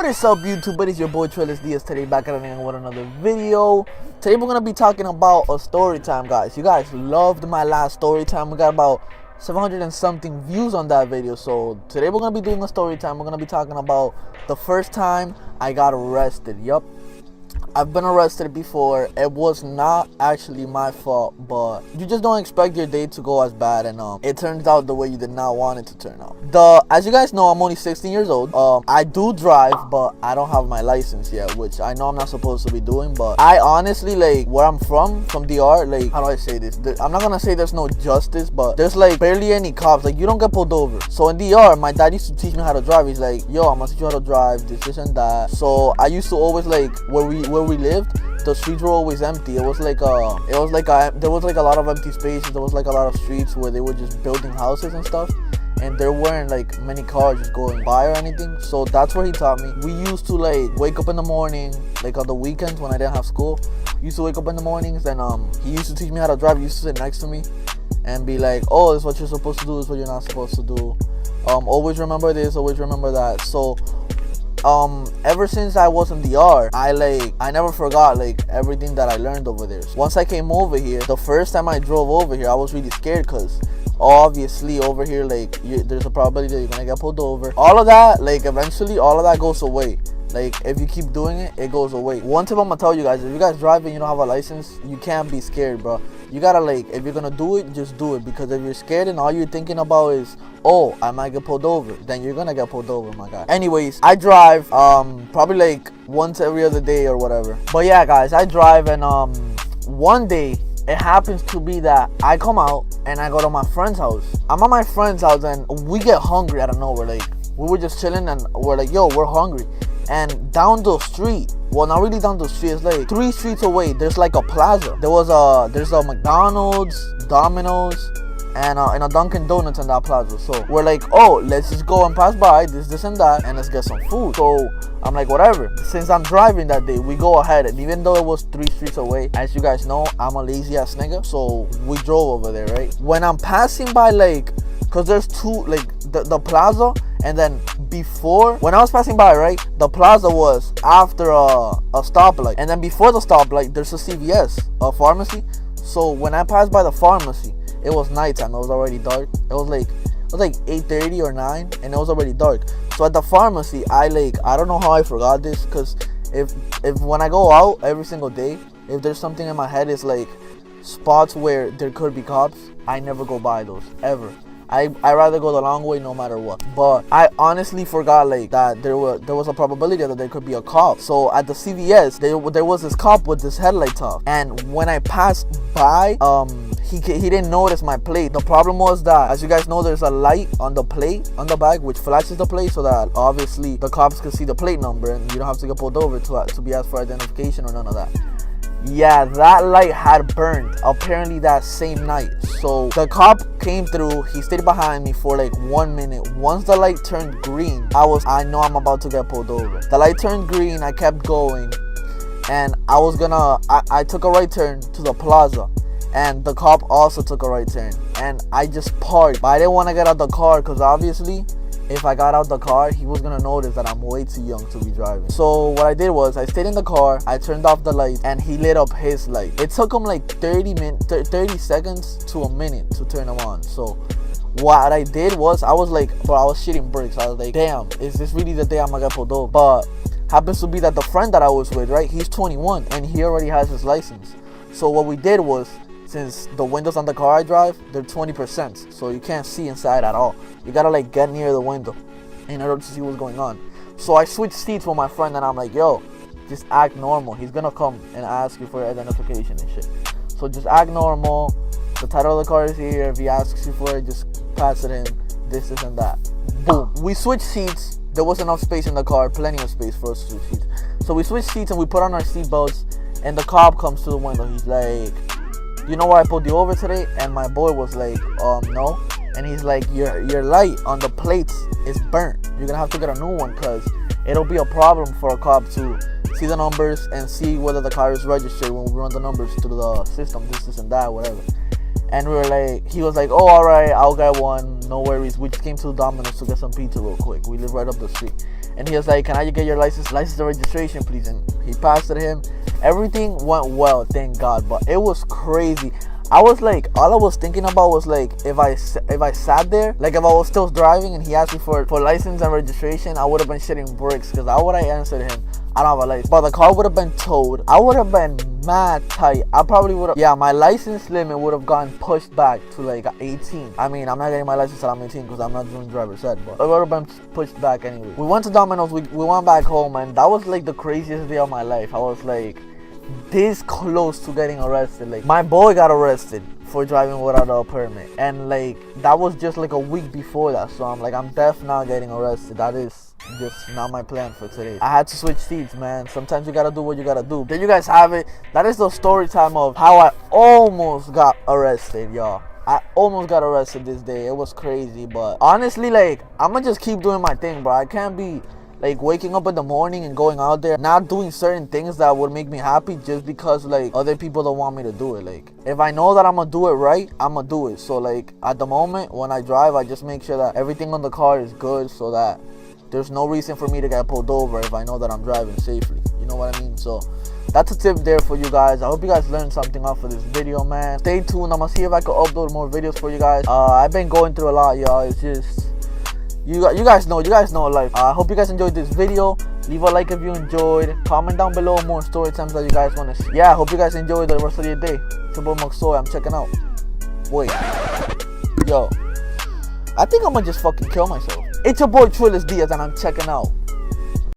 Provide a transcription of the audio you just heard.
What is up, YouTube? It is your boy Trillest Diaz today, back at it with another video. Today we're gonna be talking about a story time, guys. You guys loved my last story time. We got about 700 and something views on that video. So today we're gonna be doing a story time. We're gonna be talking about the first time I got arrested. Yup, I've been arrested before. It was not actually my fault, but you just don't expect your day to go as bad, and it turns out the way you did not want it to turn out. As you guys know, I'm only 16 years old. I do drive, but I don't have my license yet, which I know I'm not supposed to be doing. But I honestly, like, where I'm from DR, like, how do I say this? I'm not gonna say there's no justice, but there's like barely any cops. Like, you don't get pulled over. So in DR, my dad used to teach me how to drive. He's like, yo, I'm gonna teach you how to drive, this and that. So I used to always, like, where we lived, the streets were always empty. There was like a lot of empty spaces. There was like a lot of streets where they were just building houses and stuff, and there weren't like many cars just going by or anything. So that's where he taught me. We used to like wake up in the morning, like on the weekends when I didn't have school. We used to wake up in the mornings, and he used to teach me how to drive. He used to sit next to me and be like, oh, this is what you're supposed to do, this is what you're not supposed to do. Always remember this, always remember that. So ever since I was in DR, I never forgot like everything that I learned over there. So once I came over here, the first time I drove over here, I was really scared because obviously over here, like, there's a probability that you're gonna get pulled over. All of that, like, eventually all of that goes away. Like, if you keep doing it, it goes away. One tip I'm gonna tell you guys: if you guys drive and you don't have a license, you can't be scared, bro. You gotta, like, if you're gonna do it, just do it. Because if you're scared and all you're thinking about is, oh, I might get pulled over, then you're gonna get pulled over, my guy. Anyways, I drive probably like once every other day or whatever. But yeah, guys, I drive, and one day it happens to be that I come out and I go to my friend's house. I'm at my friend's house and we get hungry out of nowhere. Like, we were just chilling and we're like, yo, we're hungry. And down the street, well, not really down the street, it's like 3 streets away, there's like a plaza. There's a McDonald's, Domino's, and a Dunkin' Donuts in that plaza. So we're like, oh, let's just go and pass by this and that, and let's get some food. So I'm like, whatever. Since I'm driving that day, we go ahead, and even though it was 3 streets away, as you guys know, I'm a lazy ass nigga, so we drove over there, right? When I'm passing by, like, cause there's two, like, the plaza, and then before, when I was passing by, right, the plaza was after a stoplight, and then before the stoplight, there's a CVS, a pharmacy. So when I passed by the pharmacy, it was nighttime. It was already dark. It was like 8:30 or 9, and it was already dark. So at the pharmacy, I don't know how I forgot this, because if when I go out every single day, if there's something in my head, it's like spots where there could be cops, I never go by those ever. I rather go the long way no matter what. But I honestly forgot, like, that there was a probability that there could be a cop. So at the CVS, there was this cop with this headlights off, and when I passed by, he didn't notice my plate. The problem was that, as you guys know, there's a light on the plate on the back which flashes the plate so that obviously the cops can see the plate number and you don't have to get pulled over to be asked for identification or none of that. Yeah, that light had burned apparently that same night. So the cop came through, he stayed behind me for like 1 minute. Once the light turned green, I know I'm about to get pulled over. The light turned green, I kept going, and I took a right turn to the plaza, and the cop also took a right turn, and I just parked. But I didn't want to get out the car because obviously if I got out the car, he was gonna notice that I'm way too young to be driving. So what I did was I stayed in the car, I turned off the lights, and he lit up his light. It took him like 30 seconds to a minute to turn them on. So what I did was I was shitting bricks. I was like, damn, is this really the day I'm gonna get pulled over? But happens to be that the friend that I was with, right, he's 21 and he already has his license. So what we did was, since the windows on the car I drive, they're 20%, so you can't see inside at all. You gotta like get near the window in order to see what's going on. So I switched seats with my friend, and I'm like, yo, just act normal. He's gonna come and ask you for identification and shit. So just act normal. The title of the car is here. If he asks you for it, just pass it in. This and that. Boom. We switched seats. There was enough space in the car, plenty of space for us to switch seats. So we switched seats and we put on our seatbelts, and the cop comes to the window. He's like, you know why I pulled you over today? And my boy was like, no. And he's like, your light on the plates is burnt. You're gonna have to get a new one, because it'll be a problem for a cop to see the numbers and see whether the car is registered when we run the numbers through the system, this and that, whatever. And we were like, he was like, oh, all right, I'll get one, no worries. We just came to the Domino's to get some pizza real quick. We live right up the street. and he was like, can I get your license and registration, please? And he passed it to him. Everything went well, thank God, but it was crazy. I was like, all I was thinking about was like, if I sat there, like if I was still driving and he asked me for license and registration, I would have been shitting bricks, because how would I answer to him? I don't have a license. But the car would have been towed. I would have been mad tight. I probably would have, yeah, my license limit would have gotten pushed back to like 18. I mean, I'm not getting my license until I'm 18 because I'm not doing driver's ed, but it would have been pushed back anyway. We went to Domino's, we went back home, and that was like the craziest day of my life. I was like this close to getting arrested. Like, my boy got arrested for driving without a permit, and like that was just like a week before that. So I'm like, I'm definitely not getting arrested. That is just not my plan for today. I had to switch seats, man. Sometimes you gotta do what you gotta do. There you guys have it. That is the story time of how I almost got arrested, y'all. I almost got arrested this day. It was crazy, but honestly, like, I'ma just keep doing my thing, bro. I can't be like waking up in the morning and going out there not doing certain things that would make me happy just because like other people don't want me to do it. Like, if I know that I'm gonna do it right, I'm gonna do it. So like at the moment when I drive, I just make sure that everything on the car is good, so that there's no reason for me to get pulled over if I know that I'm driving safely. You know what I mean? So that's a tip there for you guys. I hope you guys learned something off of this video, man. Stay tuned. I'm gonna see if I can upload more videos for you guys. I've been going through a lot, y'all. It's just you guys know life. I hope you guys enjoyed this video. Leave a like if you enjoyed. Comment down below more story times that you guys want to see. Yeah, I hope you guys enjoy the rest of your day. It's your boy Maxoy. I'm checking out. Wait, yo, I think I'm gonna just fucking kill myself. It's your boy Trillest Diaz, and I'm checking out.